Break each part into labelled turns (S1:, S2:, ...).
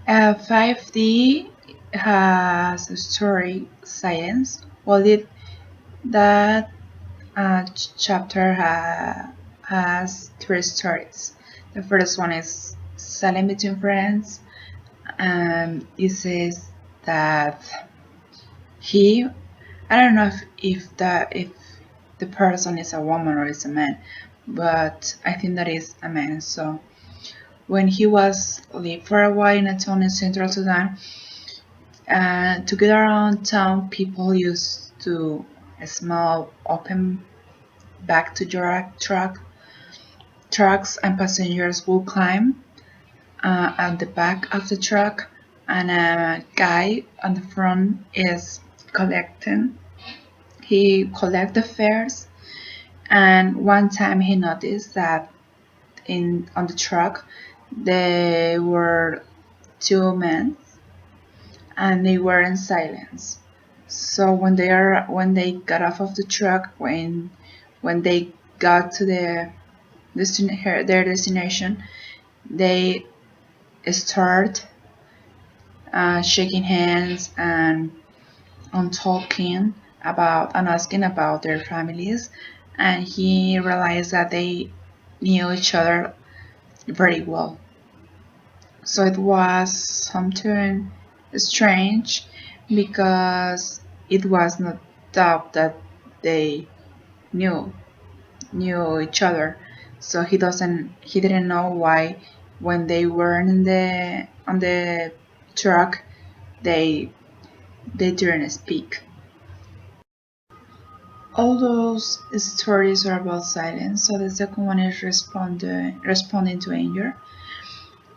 S1: 5D has a story science. Well, that chapter has three stories. The first one is Silent Between Friends, and it says that he, I don't know if the person is a woman or is a man, but I think that is a man. So when he was lived for a while in a town in Central Sudan, to get around town, people used to a small open back to trucks, and passengers will climb at the back of the truck, and a guy on the front is collecting. He collect the fares, and one time he noticed that on the truck there were two men, and they were in silence. So when they got off of the truck, when they got to their destination, they start shaking hands and on talking about and asking about their families, and he realized that they knew each other very well. So it was something strange because it was not doubt that they knew knew each other. So he didn't know why when they were on the truck they didn't speak. All those stories are about silence. So the second one is responding to anger.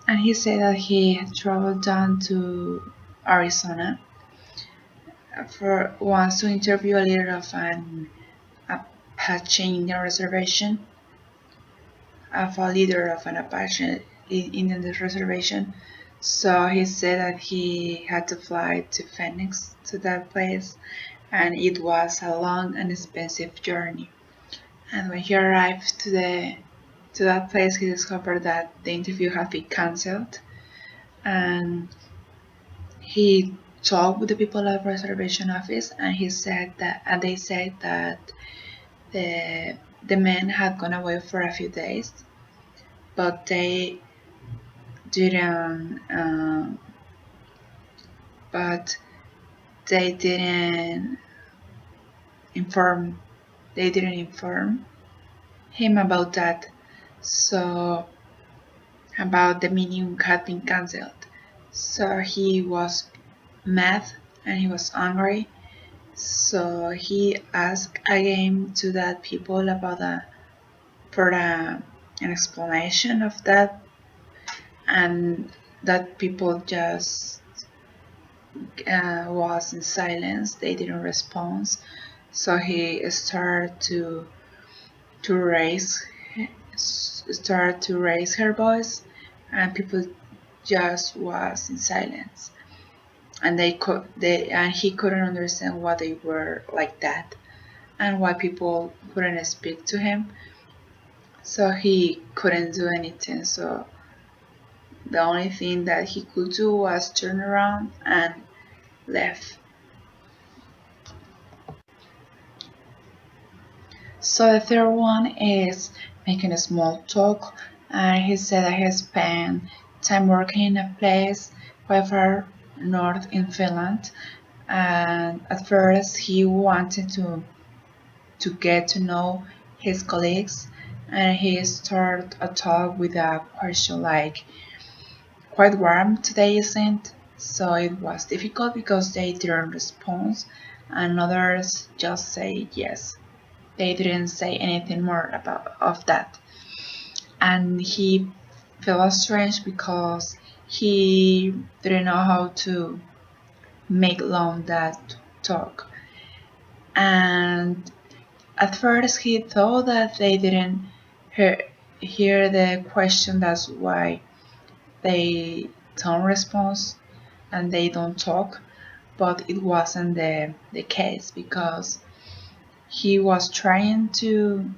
S1: And he said that he had traveled down to Arizona for once to interview a leader of an Apache Indian reservation, of a leader of an Apache Indian reservation. So he said that he had to fly to Phoenix to that place, and it was a long and expensive journey. And when he arrived to that place, he discovered that the interview had been cancelled, and he talked with the people at the reservation office, and they said that the men had gone away for a few days, but didn't uh, but they inform didn't inform him about that. So about the meeting had been cancelled. So he was mad and he was angry. So he asked again to that people about an explanation of that, and that people just was in silence. They didn't respond. So he to raise started to raise her voice, and people just was in silence, and he couldn't understand why they were like that and why people couldn't speak to him. So he couldn't do anything. So the only thing that he could do was turn around and left. So the third one is making a small talk. And he said that he spent time working in a place quite far north in Finland. And at first he wanted to get to know his colleagues, and he started a talk with a question like, quite warm today, isn't? So it was difficult because they didn't respond, and others just say yes. They didn't say anything more about of that. And he felt strange because he didn't know how to make long that talk. And at first he thought that they didn't hear the question, that's why they don't respond and they don't talk. But it wasn't the case, because he was trying to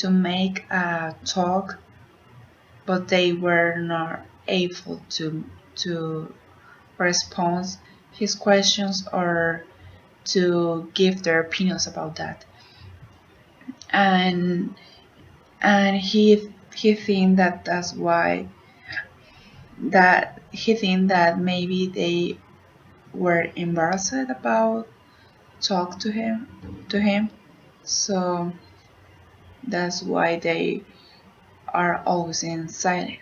S1: make a talk, but they were able to respond his questions or to give their opinions about that. And he think that that's why that he think that maybe they were embarrassed about talk to him, so that's why they are always in silence.